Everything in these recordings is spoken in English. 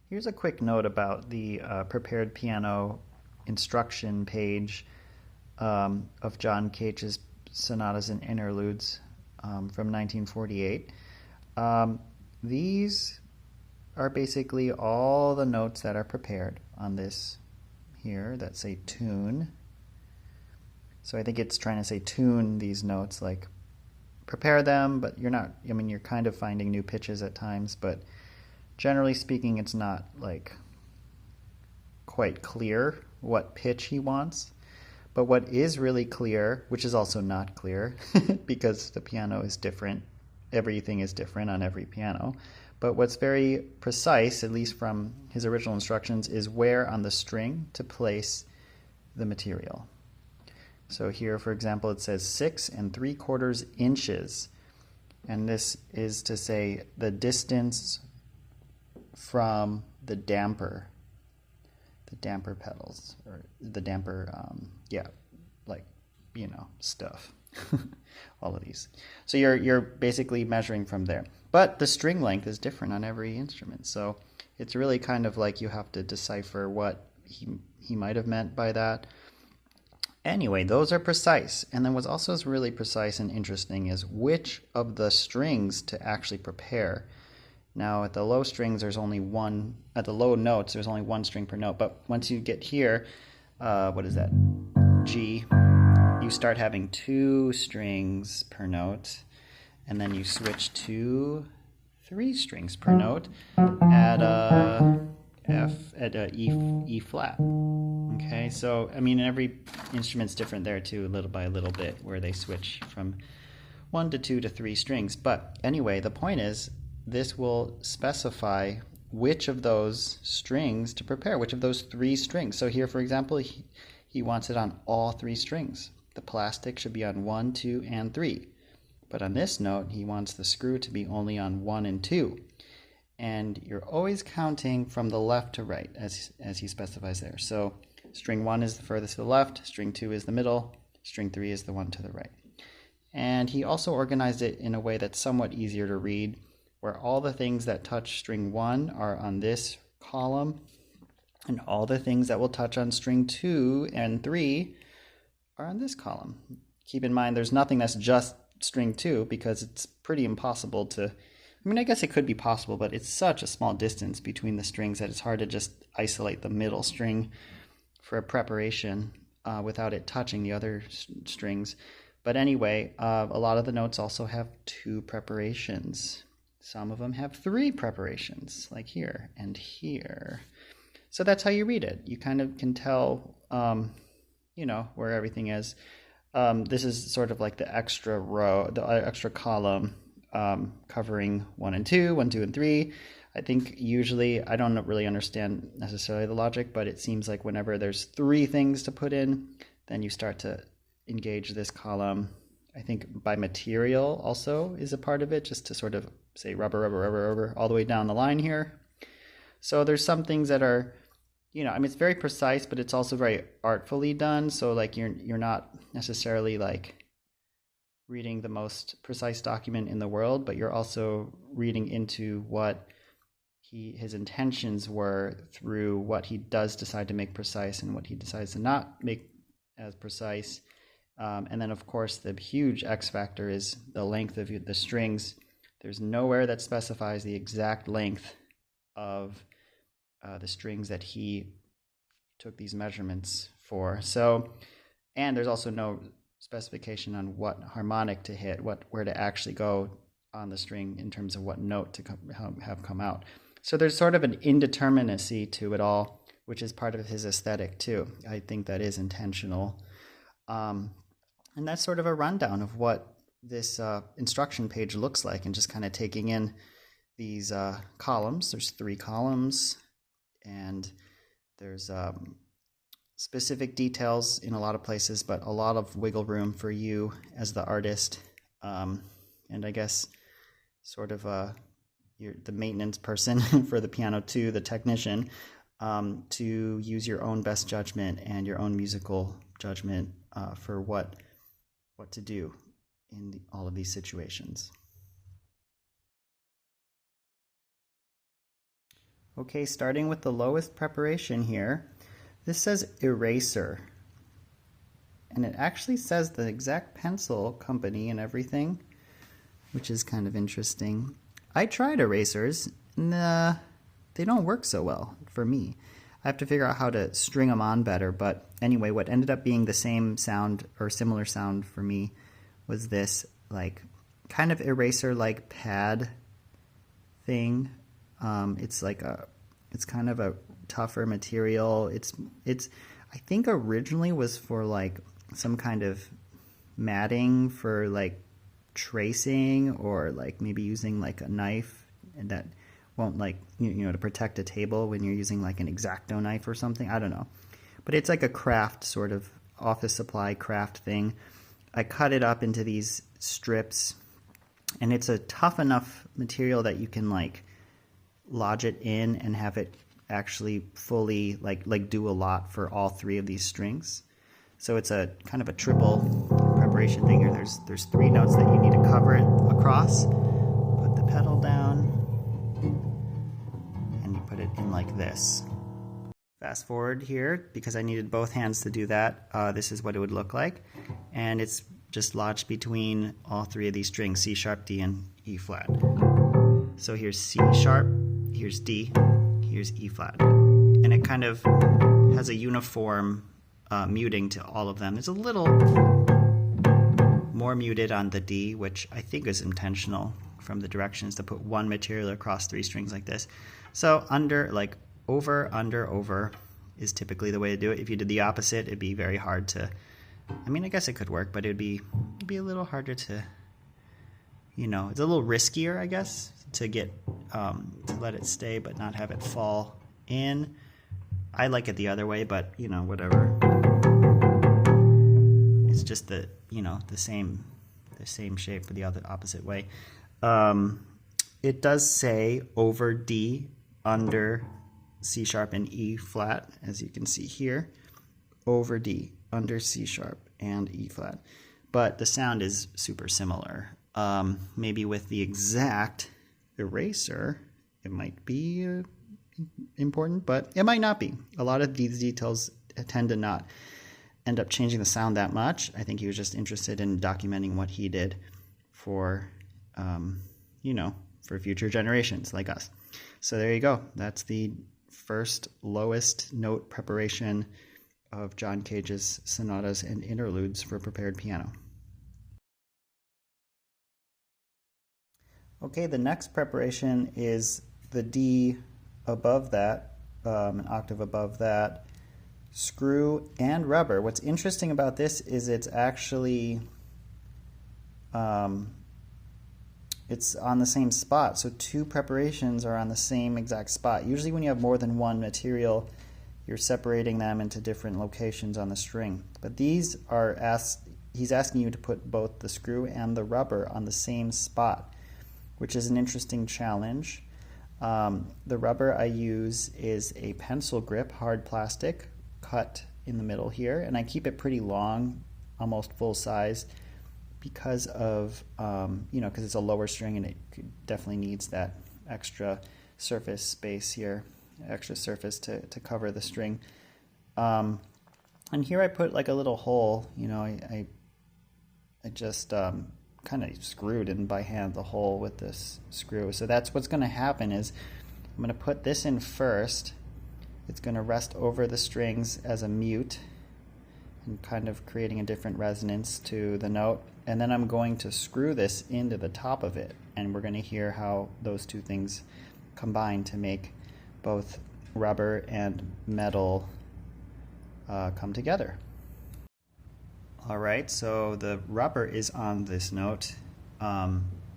Here's a quick note about the prepared piano instruction page of John Cage's Sonatas and Interludes from 1948. These are basically all the notes that are prepared on this here that say tune. So I think it's trying to say tune these notes, like prepare them, but you're not, I mean, you're kind of finding new pitches at times, but generally speaking, it's not like quite clear what pitch he wants. But what is really clear, which is also not clear because the piano is different, everything is different on every piano. But what's very precise, at least from his original instructions, is where on the string to place the material. So here, for example, it says 6 3/4 inches. And this is to say the distance from the damper pedals, or the damper, like, you know, stuff, all of these. So you're basically measuring from there. But the string length is different on every instrument, so it's really kind of like you have to decipher what he might have meant by that. Anyway, those are precise. And then what's also really precise and interesting is which of the strings to actually prepare. Now at the low strings, there's only one, at the low notes, there's only one string per note. But once you get here, what is that? G, you start having 2 strings per note, and then you switch to 3 strings per note at E flat. Okay, so I mean every instrument's different there too, little by little bit, where they switch from 1 to 2 to 3 strings. But anyway, the point is, this will specify which of those strings to prepare, which of those 3 strings. So here, for example, he wants it on all 3 strings. The plastic should be on 1, 2, and 3. But on this note, he wants the screw to be only on 1 and 2. And you're always counting from the left to right, as he specifies there. So string 1 is the furthest to the left, string 2 is the middle, string 3 is the one to the right. And he also organized it in a way that's somewhat easier to read, where all the things that touch string 1 are on this column, and all the things that will touch on string 2 and 3 are on this column. Keep in mind, there's nothing that's just string 2, because it's pretty impossible to, I mean, I guess it could be possible, but it's such a small distance between the strings that it's hard to just isolate the middle string for a preparation without it touching the other strings. But anyway, a lot of the notes also have 2 preparations. Some of them have 3 preparations, like here and here. So that's how you read it. You kind of can tell, you know, where everything is. This is sort of like the extra row, the extra column covering 1 and 2, 1, 2, and 3. I think usually, I don't really understand necessarily the logic, but it seems like whenever there's 3 things to put in, then you start to engage this column. I think by material also is a part of it, just to sort of say rubber, rubber, rubber, rubber, all the way down the line here. So there's some things that are, you know, I mean, it's very precise, but it's also very artfully done. So like you're not necessarily like reading the most precise document in the world, but you're also reading into what his intentions were through what he does decide to make precise and what he decides to not make as precise. And then, of course, the huge X factor is the length of the strings. There's nowhere that specifies the exact length of the strings that he took these measurements for. So, and there's also no specification on what harmonic to hit, where to actually go on the string in terms of what note to have come out. So there's sort of an indeterminacy to it all, which is part of his aesthetic too. I think that is intentional. And that's sort of a rundown of what this instruction page looks like, and just kind of taking in these columns. There's 3 columns, and there's specific details in a lot of places, but a lot of wiggle room for you as the artist. And I guess sort of you're the maintenance person for the piano too, the technician, to use your own best judgment and your own musical judgment for what to do in all of these situations. Okay, starting with the lowest preparation here, this says eraser. And it actually says the exact pencil company and everything, which is kind of interesting. I tried erasers, and they don't work so well for me. I have to figure out how to string them on better, but anyway, what ended up being the same sound or similar sound for me was this like kind of eraser-like pad thing. It's kind of a tougher material. It's I think originally was for like some kind of matting for like tracing, or like maybe using like a knife and that won't like you know to protect a table when you're using like an X-Acto knife or something. I don't know, but it's like a craft sort of office supply craft thing. I cut it up into these strips, and it's a tough enough material that you can like lodge it in and have it actually fully like do a lot for all three of these strings. So it's a kind of a triple preparation thing here. There's three notes that you need to cover it across. Put the pedal down, and you put it in like this. Fast forward here, because I needed both hands to do that, this is what it would look like. And it's just lodged between all three of these strings, C sharp, D, and E flat. So here's C sharp, here's D, here's E flat. And it kind of has a uniform muting to all of them. It's a little more muted on the D, which I think is intentional from the directions to put one material across three strings like this. So under, like over, under, over is typically the way to do it. If you did the opposite, it'd be very hard to, I mean, I guess it could work, but it'd be a little harder to, you know, it's a little riskier, I guess, to get, to let it stay but not have it fall in. I like it the other way, but you know, whatever. It's just the, you know, the same shape but the other opposite way. It does say over D, under C sharp and E flat, as you can see here. Over D, under C sharp and E flat. But the sound is super similar. Maybe with the exact eraser, it might be important, but it might not be. A lot of these details tend to not end up changing the sound that much. I think he was just interested in documenting what he did for, you know, for future generations like us. So there you go. That's the first lowest note preparation of John Cage's Sonatas and Interludes for prepared piano. Okay, the next preparation is the D above that, an octave above that, screw and rubber. What's interesting about this is it's actually it's on the same spot. So two preparations are on the same exact spot. Usually when you have more than one material, you're separating them into different locations on the string. But these are he's asking you to put both the screw and the rubber on the same spot, which is an interesting challenge. The rubber I use is a pencil grip, hard plastic, cut in the middle here, and I keep it pretty long, almost full size, because of, you know, because it's a lower string and it definitely needs that extra surface space here, extra surface to cover the string. And here I put like a little hole, you know, I just kind of screwed in by hand the hole with this screw. So that's what's going to happen is I'm going to put this in first. It's going to rest over the strings as a mute and kind of creating a different resonance to the note. And then I'm going to screw this into the top of it, and we're going to hear how those two things combine to make both rubber and metal come together. Alright, so the rubber is on this note.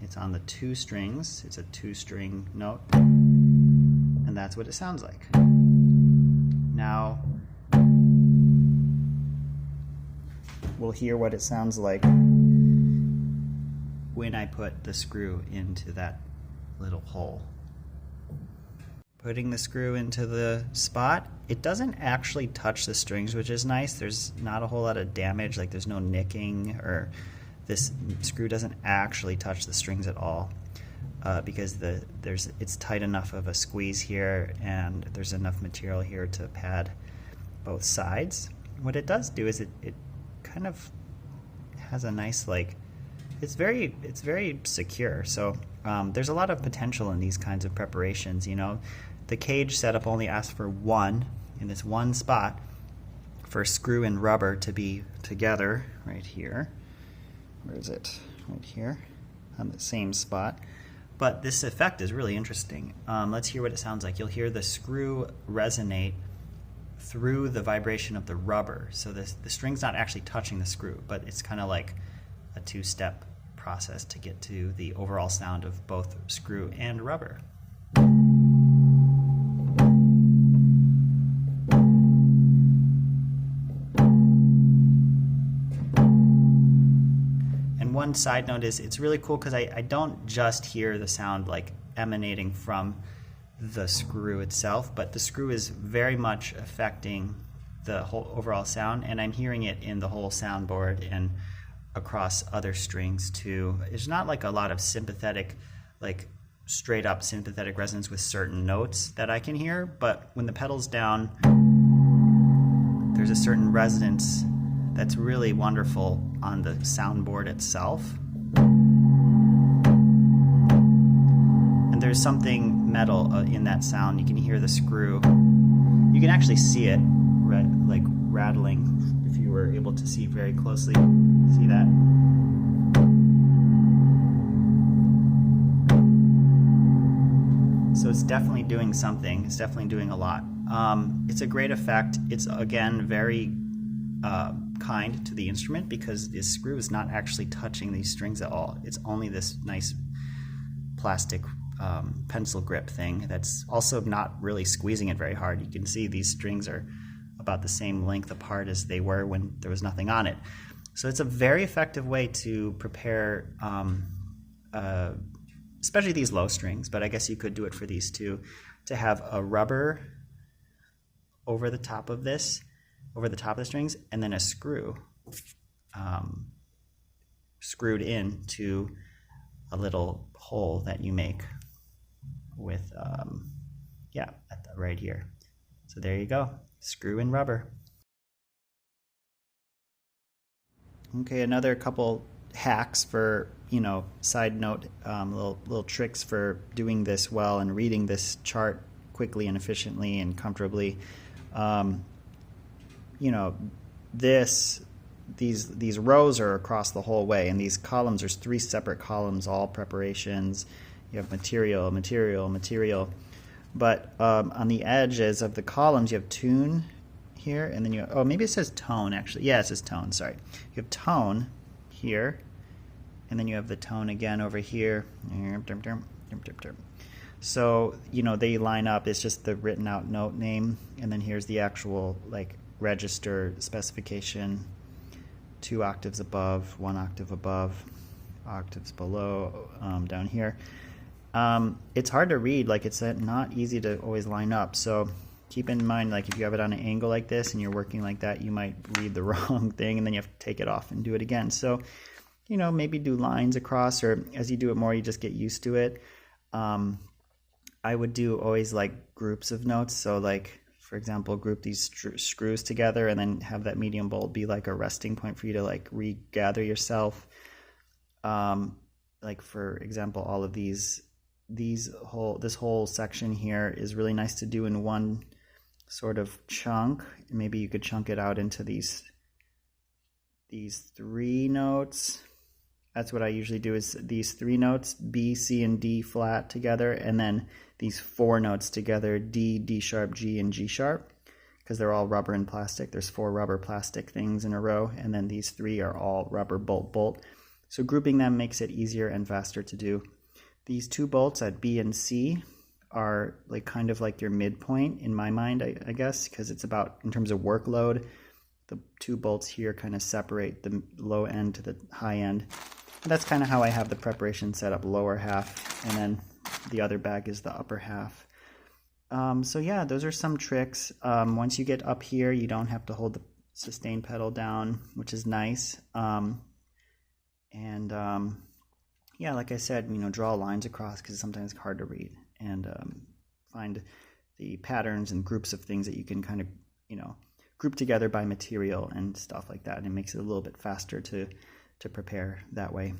It's on the two strings. It's a two-string note, and that's what it sounds like. Now we'll hear what it sounds like when I put the screw into that little hole. Putting the screw into the spot, it doesn't actually touch the strings, which is nice. There's not a whole lot of damage, like there's no nicking, or this screw doesn't actually touch the strings at all. because it's tight enough of a squeeze here, and there's enough material here to pad both sides. What it does do is it kind of has a nice, like, it's very secure. So there's a lot of potential in these kinds of preparations. You know, the cage setup only asks for one in this one spot for screw and rubber to be together right here. Where is it? Right here on the same spot. But this effect is really interesting. Let's hear what it sounds like. You'll hear the screw resonate through the vibration of the rubber. So the string's not actually touching the screw, but it's kind of like a two-step process to get to the overall sound of both screw and rubber. And one side note is it's really cool because I don't just hear the sound like emanating from the screw itself, but the screw is very much affecting the whole overall sound, and I'm hearing it in the whole soundboard and across other strings too. It's not like a lot of sympathetic, like straight up sympathetic resonance with certain notes that I can hear, but when the pedal's down, there's a certain resonance that's really wonderful on the soundboard itself. And there's something metal in that sound. You can hear the screw. You can actually see it like rattling if you were able to see very closely. See that? So it's definitely doing something. It's definitely doing a lot. It's a great effect. It's, again, very kind to the instrument because this screw is not actually touching these strings at all. It's only this nice plastic pencil grip thing that's also not really squeezing it very hard. You can see these strings are about the same length apart as they were when there was nothing on it. So it's a very effective way to prepare, especially these low strings, but I guess you could do it for these too, to have a rubber over the top of this, over the top of the strings, and then a screw screwed into a little hole that you make with, right here. So there you go, screw and rubber. Okay, another couple hacks for, side note, little tricks for doing this well and reading this chart quickly and efficiently and comfortably. These rows are across the whole way, and these columns, there's 3 separate columns, all preparations. You have material, material, material. But on the edges of the columns, you have tune here, and then maybe it says tone actually. Yeah, it says tone, sorry. You have tone here, and then you have the tone again over here. So, they line up. It's just the written out note name, and then here's the actual register specification, 2 octaves above, 1 octave above, octaves below, down here. It's hard to read, it's not easy to always line up, so keep in mind, if you have it on an angle like this and you're working like that, you might read the wrong thing and then you have to take it off and do it again. So, maybe do lines across, or as you do it more, you just get used to it. I would do always groups of notes, so for example, group these screws together and then have that medium bolt be a resting point for you to regather yourself. For example, all of this whole section here is really nice to do in one sort of chunk. Maybe you could chunk it out into these 3 notes. That's what I usually do, is these 3 notes, B, C, and D flat together, and then these 4 notes together, D, D sharp, G, and G sharp, because they're all rubber and plastic. There's 4 rubber plastic things in a row, and then these 3 are all rubber bolt bolt. So grouping them makes it easier and faster to do. These 2 bolts at B and C are kind of your midpoint in my mind, I guess, because it's about, in terms of workload, the 2 bolts here kind of separate the low end to the high end. And that's kind of how I have the preparation set up, lower half, and then the other bag is the upper half. So yeah, those are some tricks. Once you get up here, you don't have to hold the sustain pedal down, which is nice. yeah, like I said, draw lines across because sometimes it's hard to read, and find the patterns and groups of things that you can kind of, group together by material and stuff like that. And it makes it a little bit faster to prepare that way.